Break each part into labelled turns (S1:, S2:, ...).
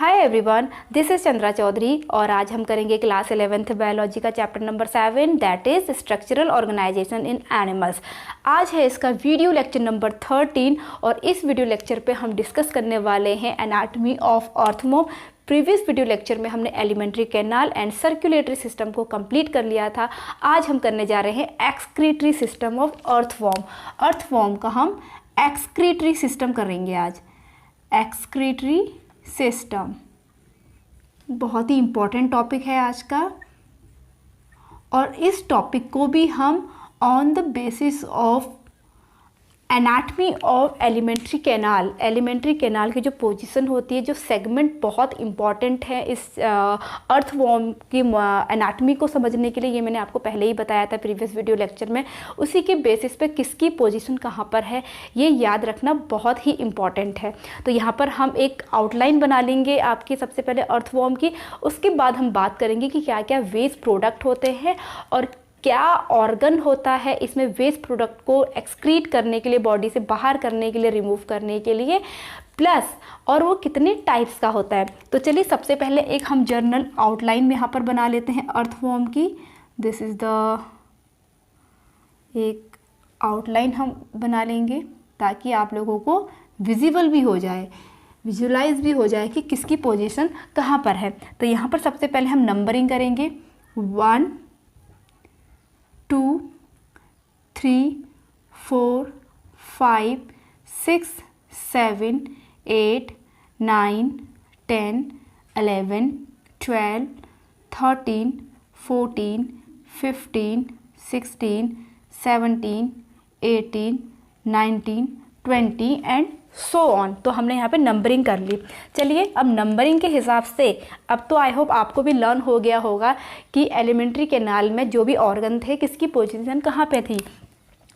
S1: Hi everyone, this is Chandra Chaudhary और आज हम करेंगे क्लास 11th बायोलॉजी का chapter number 7 that is structural organisation in animals. आज है इसका वीडियो लेक्चर नंबर 13 और इस वीडियो लेक्चर पे हम डिस्कस करने वाले हैं anatomy of earthworm. Previous video lecture में हमने alimentary canal and circulatory system को कंप्लीट कर लिया था। आज हम करने जा रहे हैं excretory system of earthworm. Earthworm का हम एक्सक्रीटरी सिस्टम करेंगे आज। एक्सक्रीटरी सिस्टम बहुत ही इम्पॉर्टेंट टॉपिक है आज का, और इस टॉपिक को भी हम on the basis of anatomy of alimentary canal की जो पोजीशन होती है, जो सेगमेंट बहुत इम्पॉर्टेंट है इस अर्थवॉर्म की एनाटमी को समझने के लिए। ये मैंने आपको पहले ही बताया था प्रीवियस वीडियो लेक्चर में। उसी के बेसिस पे किसकी पोजीशन कहाँ पर है ये याद रखना बहुत ही इम्पॉर्टेंट है। तो यहाँ पर हम एक आउटलाइन बना लेंगे आपकी सबसे पहले अर्थवॉर्म की। उसके बाद हम बात करेंगे कि क्या क्या वेस्ट प्रोडक्ट होते हैं और क्या ऑर्गन होता है इसमें वेस्ट प्रोडक्ट को एक्सक्रीट करने के लिए, बॉडी से बाहर करने के लिए, रिमूव करने के लिए, प्लस और वो कितने टाइप्स का होता है। तो चलिए सबसे पहले एक हम जर्नल आउटलाइन में यहाँ पर बना लेते हैं अर्थवॉर्म की। दिस इज़ द एक आउटलाइन हम बना लेंगे ताकि आप लोगों को विजिबल भी हो जाए, विजुलाइज भी हो जाए कि किसकी पोजीशन कहाँ पर है। तो यहाँ पर सबसे पहले हम नंबरिंग करेंगे 1 2 3 4 5 6 7 8 9 10 11 12 13 14 15 16 17 18 19 20 एंड सो ऑन। तो हमने यहाँ पे नंबरिंग कर ली। चलिए अब नंबरिंग के हिसाब से अब तो आई होप आपको भी लर्न हो गया होगा कि एलिमेंट्री कैनाल में जो भी ऑर्गन थे किसकी पोजीशन कहाँ पे थी।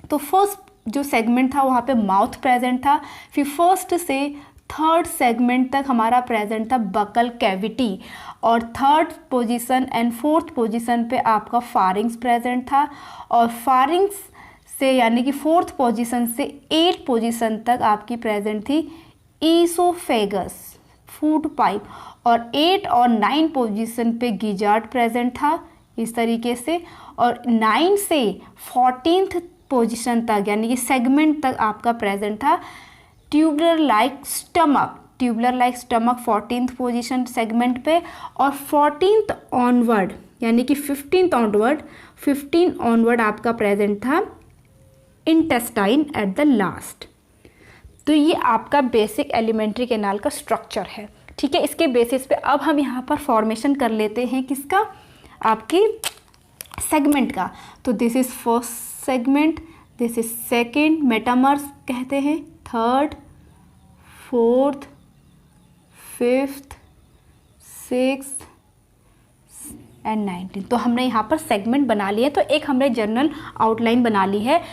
S1: तो फर्स्ट जो सेगमेंट था वहाँ पे माउथ प्रेजेंट था, फिर फर्स्ट से थर्ड सेगमेंट तक हमारा प्रेजेंट था बकल कैविटी, और third position and fourth position पे आपका फारिंग्स प्रेजेंट था, और फारिंग्स से यानी कि फोर्थ पोजीशन से 8 पोजीशन तक आपकी प्रेजेंट थी ईसोफेगस फूड पाइप, और 8 और 9 पोजीशन पे गिजार्ड प्रेजेंट था इस तरीके से, और 9 से 14th पोजीशन तक यानी कि सेगमेंट तक आपका प्रेजेंट था tubular like stomach. 14th position segment पे, और 14th ऑनवर्ड यानी कि 15 ऑनवर्ड आपका प्रेजेंट था इंटेस्टाइन एट द लास्ट। तो ये आपका बेसिक एलिमेंट्री कैनाल का स्ट्रक्चर है, ठीक है। इसके बेसिस पे अब हम यहाँ पर फॉर्मेशन कर लेते हैं किसका, आपकी सेगमेंट का। तो this is first segment, this is second, metamers कहते हैं, third, fourth, fifth, sixth and 19। तो हमने यहाँ पर सेगमेंट बना लिए। तो एक हमने जर्नल आउटलाइन बना ली है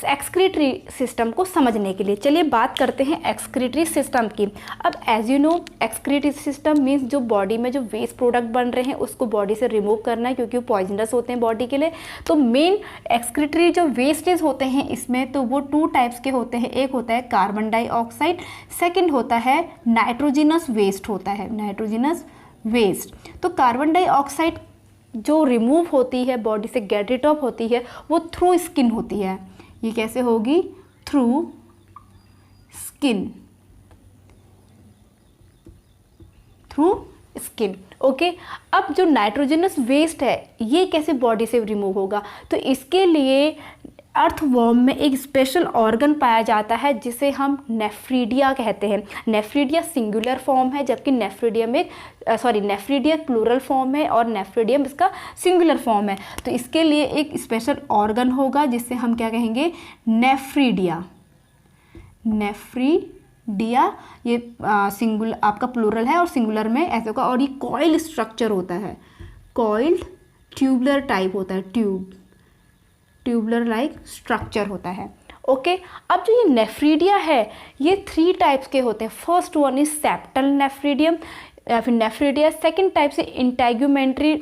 S1: एक्सक्रीटरी सिस्टम को समझने के लिए। चलिए बात करते हैं एक्सक्रीटरी सिस्टम की। अब as you know excretory system means जो बॉडी में जो वेस्ट प्रोडक्ट बन रहे हैं उसको बॉडी से रिमूव करना है, क्योंकि वो पॉइजनस होते हैं बॉडी के लिए। तो मेन एक्सक्रीटरी जो वेस्टेज होते हैं इसमें, तो वो 2 टाइप्स के होते हैं। एक होता है कार्बन डाइऑक्साइड, सेकेंड होता है नाइट्रोजिनस वेस्ट होता है, नाइट्रोजिनस वेस्ट। तो कार्बन डाइऑक्साइड जो रिमूव होती है बॉडी से, गेट इट ऑफ होती है, वो थ्रू स्किन होती है। ये कैसे होगी, through skin, through skin, okay. अब जो नाइट्रोजनस वेस्ट है ये कैसे बॉडी से रिमूव होगा, तो इसके लिए अर्थवॉर्म में एक स्पेशल ऑर्गन पाया जाता है जिसे हम नेफ्रीडिया कहते हैं। नेफ्रीडिया सिंगुलर फॉर्म है, जबकि नेफ्रीडिया प्लूरल फॉर्म है और नेफ्रीडियम इसका सिंगुलर फॉर्म है। तो इसके लिए एक स्पेशल ऑर्गन होगा जिससे हम क्या कहेंगे, नेफ्रीडिया। नेफ्रीडिया ये सिंगुलर आपका प्लूरल है और सिंगुलर में ऐसे होगा, और ये कॉइल स्ट्रक्चर होता है, कॉइल्ड ट्यूबलर टाइप होता है, ट्यूबलर लाइक स्ट्रक्चर होता है, ओके। अब जो ये नेफ्रीडिया है ये 3 टाइप्स के होते हैं। First one is septal nephridium या फिर नेफ्रीडिया, सेकंड टाइप से integumentary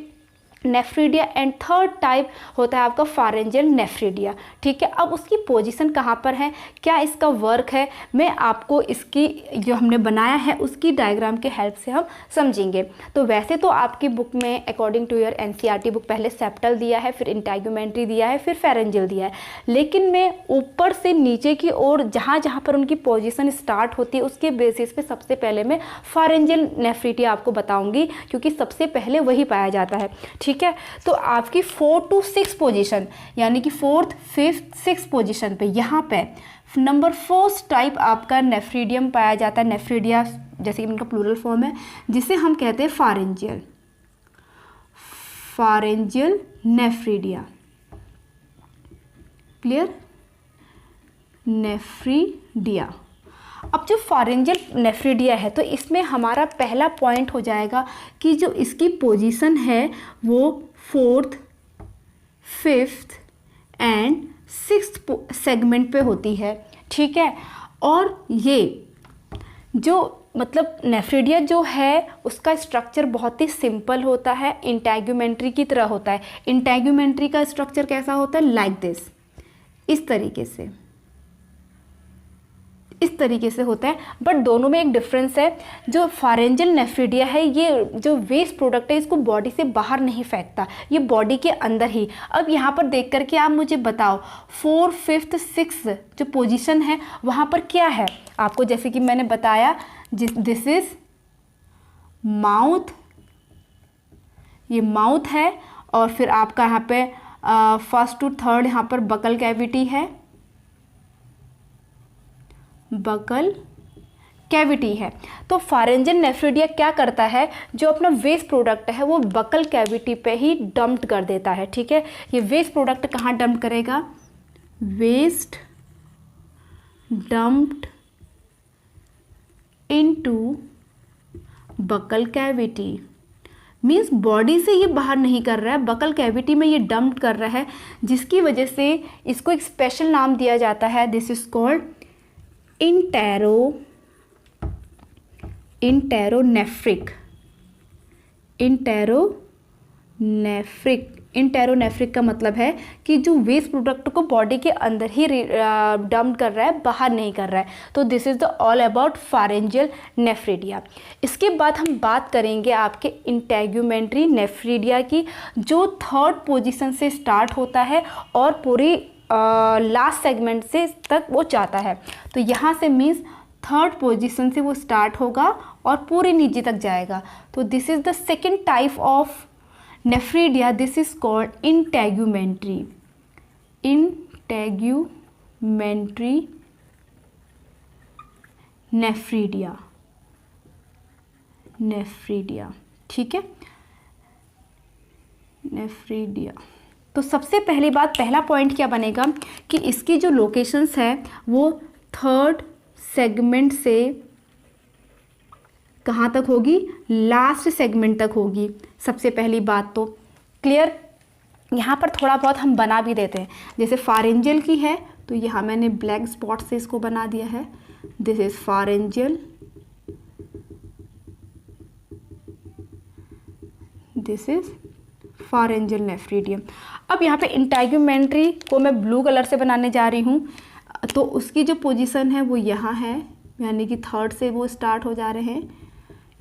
S1: nephridia and third type होता है आपका फारेंजियल नेफ्रीडिया। ठीक है, अब उसकी पोजीशन कहाँ पर है, क्या इसका वर्क है, मैं आपको इसकी जो हमने बनाया है उसकी डायग्राम के हेल्प से हम समझेंगे। तो वैसे तो आपकी बुक में according to your NCERT book पहले सेप्टल दिया है, फिर इंटेगुमेंट्री दिया है, फिर फेरेंजियल दिया है, लेकिन मैं ऊपर से नीचे की ओर जहाँ जहाँ पर उनकी पोजीशन स्टार्ट होती है उसके बेसिस पे सबसे पहले मैं फारेंजियल नेफ्रीडिया आपको बताऊंगी, क्योंकि सबसे पहले वही पाया जाता है। ठीक है, तो आपकी 4 to 6 पोजीशन यानी कि 4th, 5th, 6th पोजीशन पे यहाँ पे नंबर 4 टाइप आपका नेफ्रीडियम पाया जाता है, नेफ्रीडिया जैसे कि उनका प्लूरल फॉर्म है, जिसे हम कहते हैं फारेंजियल, फारेंजियल नेफ्रीडिया। Clear, nephridia. अब जो फारेंजियल नेफ्रीडिया है तो इसमें हमारा पहला पॉइंट हो जाएगा कि जो इसकी पोजीशन है वो 4th, 5th and 6th segment पे होती है। ठीक है, और ये जो मतलब नेफ्रीडिया जो है उसका स्ट्रक्चर बहुत ही सिंपल होता है, इंटेगुमेंट्री की तरह होता है। इंटेगुमेंट्री का स्ट्रक्चर कैसा होता है, लाइक दिस, इस तरीके से होता है। बट दोनों में एक डिफरेंस है, जो फारेंजियल नेफ्रीडिया है ये जो वेस्ट प्रोडक्ट है इसको बॉडी से बाहर नहीं फेंकता, ये बॉडी के अंदर ही। अब यहाँ पर देख करके आप मुझे बताओ 4, 5th, 6th जो पोजीशन है वहाँ पर क्या है आपको, जैसे कि मैंने बताया दिस इज माउथ, ये माउथ है, और फिर आपका यहाँ पे 1st to 3rd यहाँ पर बकल कैविटी है, बकल कैविटी है। तो फारेंजियल नेफ्रीडिया क्या करता है, जो अपना वेस्ट प्रोडक्ट है वो बकल कैविटी पे ही डंप कर देता है। ठीक है, ये वेस्ट प्रोडक्ट कहाँ डंप करेगा, waste dumped into buccal cavity, means body से ये बाहर नहीं कर रहा है, बकल कैविटी में ये डंप कर रहा है, जिसकी वजह से इसको एक स्पेशल नाम दिया जाता है, दिस इज कॉल्ड इंटेरोनेफ्रिक का मतलब है कि जो वेस्ट प्रोडक्ट को बॉडी के अंदर ही डंप कर रहा है, बाहर नहीं कर रहा है। तो this is the all about pharyngeal nephridia. इसके बाद हम बात करेंगे आपके इंटेगुमेंट्री नेफ्रीडिया की, जो 3rd पोजीशन से स्टार्ट होता है और पूरी लास्ट सेगमेंट से तक वो जाता है। तो यहाँ से मीन्स 3rd पोजीशन से वो स्टार्ट होगा और पूरे नीचे तक जाएगा। तो this is the second type of nephridia, this is called integumentary nephridia. ठीक है, नेफ्रीडिया। तो सबसे पहली बात, पहला पॉइंट क्या बनेगा कि इसकी जो लोकेशंस है वो 3rd सेगमेंट से कहाँ तक होगी, लास्ट सेगमेंट तक होगी। सबसे पहली बात तो क्लियर। यहाँ पर थोड़ा बहुत हम बना भी देते हैं, जैसे फारेंजियल की है तो यहाँ मैंने ब्लैक स्पॉट से इसको बना दिया है, this is pharyngeal, this is pharyngeal nephridium. अब यहाँ पे इंटेगुमेंट्री को मैं ब्लू कलर से बनाने जा रही हूँ, तो उसकी जो पोजीशन है वो यहाँ है, यानी कि 3rd से वो स्टार्ट हो जा रहे हैं,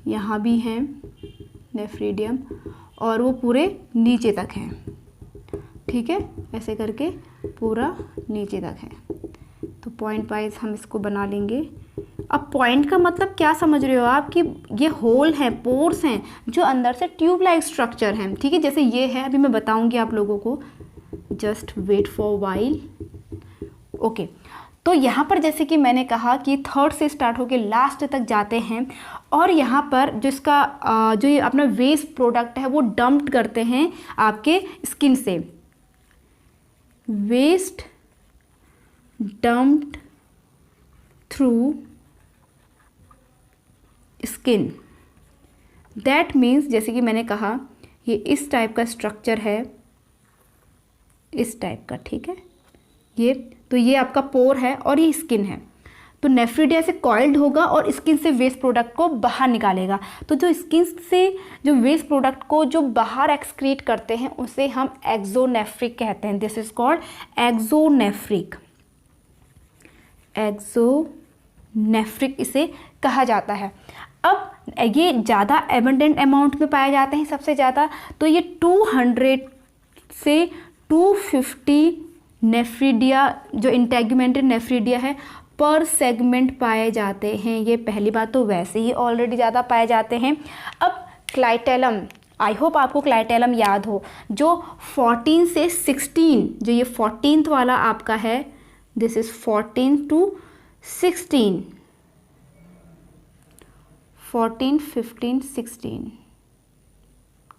S1: यहाँ भी हैं नेफ्रीडियम और वो पूरे नीचे तक हैं। ठीक है, ऐसे करके पूरा नीचे तक है। तो पॉइंट वाइज हम इसको बना लेंगे। अब पॉइंट का मतलब क्या समझ रहे हो आप, कि ये होल हैं, पोर्स हैं जो अंदर से ट्यूब लाइक स्ट्रक्चर हैं। ठीक है, जैसे ये है, अभी मैं बताऊंगी आप लोगों को, just wait for while. Okay, तो यहाँ पर जैसे कि मैंने कहा कि 3rd से स्टार्ट होकर लास्ट तक जाते हैं, और यहाँ पर जो इसका जो ये अपना वेस्ट प्रोडक्ट है वो डंप करते हैं आपके स्किन से, waste dumped through skin. That means जैसे कि मैंने कहा ये इस टाइप का स्ट्रक्चर है, इस टाइप का। ठीक है, ये तो ये आपका पोर है और ये स्किन है। तो नेफ्रिडिया से कॉइल्ड होगा और स्किन से वेस्ट प्रोडक्ट को बाहर निकालेगा। तो जो स्किन से जो वेस्ट प्रोडक्ट को जो बाहर एक्सक्रीट करते हैं उसे हम एक्सोनेफ्रिक कहते हैं। This is called exonephric. Exonephric इसे कहा जाता है। अब ये ज़्यादा एबंडेंट अमाउंट में पाए जाते हैं सबसे ज़्यादा, तो ये 200 से 250 नेफ्रिडिया जो इंटेगुमेंटेड नेफ्रिडिया है पर सेगमेंट पाए जाते हैं। ये पहली बात तो वैसे ही ऑलरेडी ज़्यादा पाए जाते हैं। अब क्लाइटेलम, आई होप आपको क्लाइटेलम याद हो, जो 14 से 16, जो ये 14th वाला आपका है, दिस इज 14 to 16, 14, 15, 16,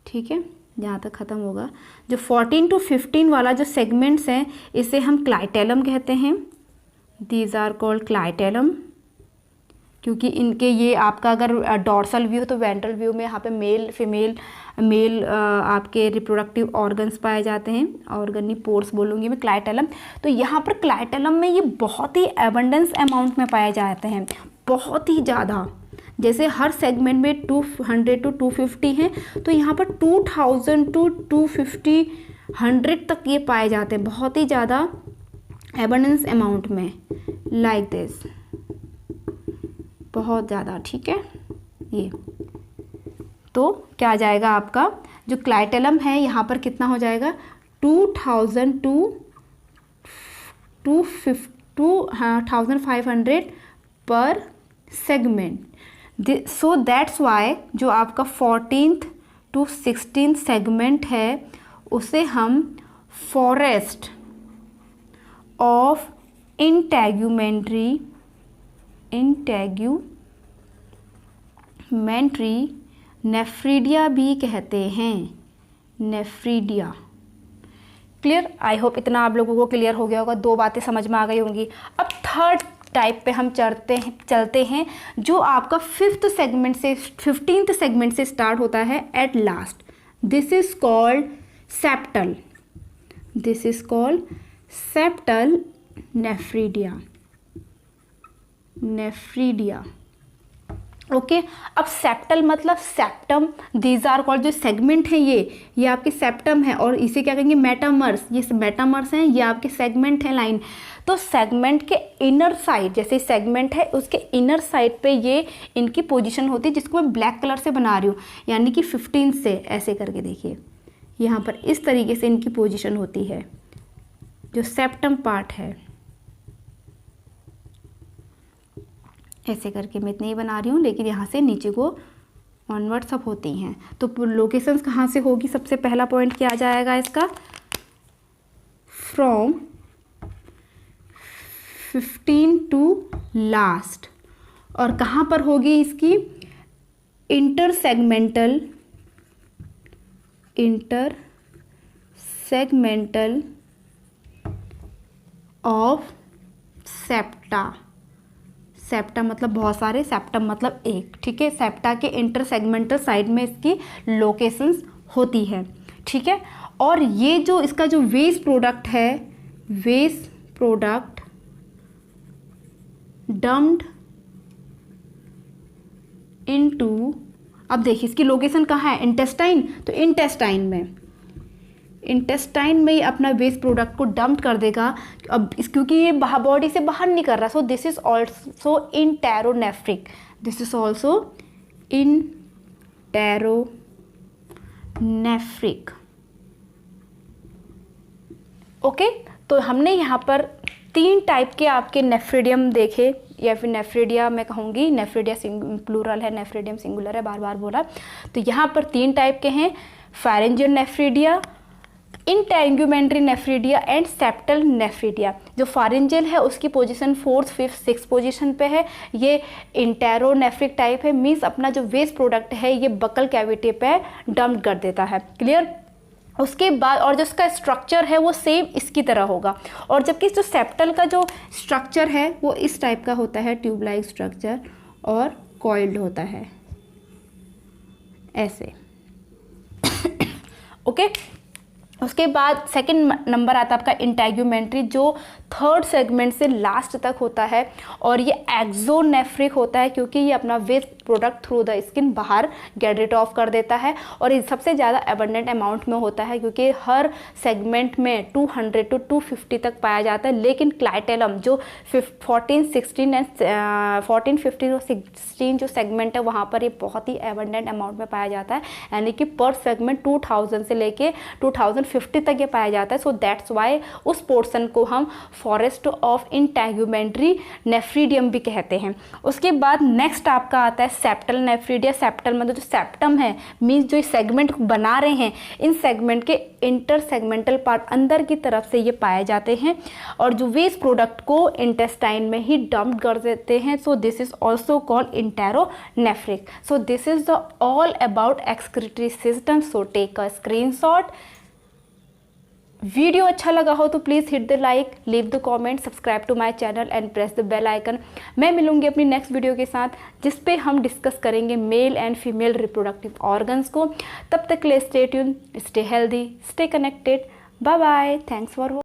S1: ठीक है, यहाँ तक ख़त्म होगा। जो 14 to 15 वाला जो सेगमेंट्स हैं इसे हम क्लाइटेलम कहते हैं। दीज आर कॉल्ड क्लाइटेलम, क्योंकि इनके ये आपका अगर डॉर्सल व्यू तो वेंट्रल व्यू में यहाँ पे मेल फीमेल मेल आपके रिप्रोडक्टिव ऑर्गन्स पाए जाते हैं, ऑर्गन नहीं पोर्स बोलूँगी मैं, क्लाइटेलम। तो यहाँ पर क्लाइटेलम में ये बहुत ही एबंडेंस अमाउंट में पाए जाते हैं, बहुत ही ज़्यादा। जैसे हर सेगमेंट में 200 to 250 हैं, तो यहाँ पर 2000 to 250 100 तक ये पाए जाते हैं, बहुत ही ज़्यादा एबंडेंस अमाउंट में, लाइक दिस, बहुत ज़्यादा, ठीक है। ये तो क्या आ जाएगा आपका जो क्लाइटेलम है यहाँ पर कितना हो जाएगा, 2000 to 2500 पर सेगमेंट। सो दैट्स वाई जो आपका 14th to 16th सेगमेंट है उसे हम फॉरेस्ट ऑफ इंटेगुमेंट्री नेफ्रिडिया भी कहते हैं, नेफ्रिडिया। क्लियर, आई होप इतना आप लोगों को क्लियर हो गया होगा, 2 बातें समझ में आ गई होंगी। अब थर्ड टाइप पे हम चलते हैं जो आपका 15th सेगमेंट से स्टार्ट होता है at last. This is called septal, this is called septal nephridia. Okay, अब सेप्टल मतलब सेप्टम, दीज आर कॉल्ड, जो सेगमेंट है ये आपके सेप्टम है, और इसे क्या कहेंगे, मेटामर्स। ये मेटामर्स हैं, ये आपके सेगमेंट है, लाइन। तो सेगमेंट के इनर साइड, जैसे सेगमेंट है उसके इनर साइड पे ये इनकी पोजीशन होती है, जिसको मैं ब्लैक कलर से बना रही हूँ, यानी कि 15 से ऐसे करके देखिए, यहाँ पर इस तरीके से इनकी पोजीशन होती है, जो सेप्टम पार्ट है। ऐसे करके मैं इतने ही बना रही हूँ, लेकिन यहाँ से नीचे को ऑनवर्ड सब होती हैं। तो लोकेशंस कहाँ से होगी, सबसे पहला पॉइंट क्या आ जाएगा इसका, फ्रॉम 15 टू लास्ट। और कहाँ पर होगी इसकी, इंटरसेगमेंटल ऑफ सेप्टा। सेप्टा मतलब बहुत सारे, सेप्टम मतलब एक, ठीक है। सेप्टा के इंटरसेगमेंटल साइड में इसकी लोकेशंस होती है, ठीक है। और ये जो इसका जो वेस्ट प्रोडक्ट है, वेस्ट प्रोडक्ट डम्प्ड इनटू, अब देखिए इसकी लोकेशन कहाँ है, इंटेस्टाइन। तो इंटेस्टाइन में ये अपना वेस्ट प्रोडक्ट को डंप कर देगा। अब क्योंकि ये बॉडी से बाहर नहीं कर रहा, so this is also enteronephric, this is also enteronephric. Okay, तो हमने यहाँ पर 3 टाइप के आपके नेफ्रिडियम देखे, या फिर नेफ्रिडिया मैं कहूँगी, नेफ्रिडिया प्लूरल है, नेफ्रिडियम सिंगुलर है, बार बार बोला। तो यहाँ पर 3 टाइप के हैं, pharyngeal nephridia, integumentary nephridia and septal nephridia. जो फारेंजियल है उसकी position 4th, 5th, 6th position पे है। ये इंटेरोनेफ्रिक टाइप है, मीन्स अपना जो वेस्ट प्रोडक्ट है ये बकल कैविटी पे डंप कर देता है, क्लियर। उसके बाद और जो इसका स्ट्रक्चर है वो सेम इसकी तरह होगा, और जबकि जो सेप्टल का जो स्ट्रक्चर है वो इस टाइप का होता है, ट्यूब लाइक स्ट्रक्चर, और कॉइल्ड होता है ऐसे। ओके, उसके बाद सेकंड नंबर आता है आपका इंटेग्यूमेंट्री, जो थर्ड सेगमेंट से लास्ट तक होता है और ये एक्सोनेफ्रिक होता है क्योंकि ये अपना waste product through the skin बाहर गेट इट ऑफ कर देता है और ये सबसे ज़्यादा एबंडेंट अमाउंट में होता है क्योंकि हर सेगमेंट में 200 to 250 तक पाया जाता है। लेकिन क्लाइटेलम जो 14, 16 एंड 14, 15 और 16 जो सेगमेंट है वहाँ पर ये बहुत ही एबंडेंट अमाउंट में पाया जाता है, यानी कि पर सेगमेंट 2000 से लेके 2050 तक ये पाया जाता है। सो दैट्स वाई उस पोर्शन को हम फॉरेस्ट ऑफ इंटेग्यूमेंट्री नेफ्रीडियम भी कहते हैं। उसके बाद नेक्स्ट आपका आता है सेप्टल नेफ्रीडिया। सेप्टल मतलब जो सेप्टम है मीन्स जो सेगमेंट बना रहे हैं, इन सेगमेंट के इंटर सेगमेंटल पार्ट अंदर की तरफ से ये पाए जाते हैं और जो वेस्ट प्रोडक्ट को इंटेस्टाइन में ही डंप कर देते हैं। So this is also called enteronephric. So this is the all about excretory system. So take a screenshot. Video अच्छा लगा हो तो please hit the like, leave the comment, subscribe to my channel and press the bell icon. मैं मिलूंगी अपनी next video के साथ जिस पे हम डिस्कस करेंगे male and female reproductive organs को। तब तक के लिए stay tune, stay healthy, stay connected. Bye bye, thanks for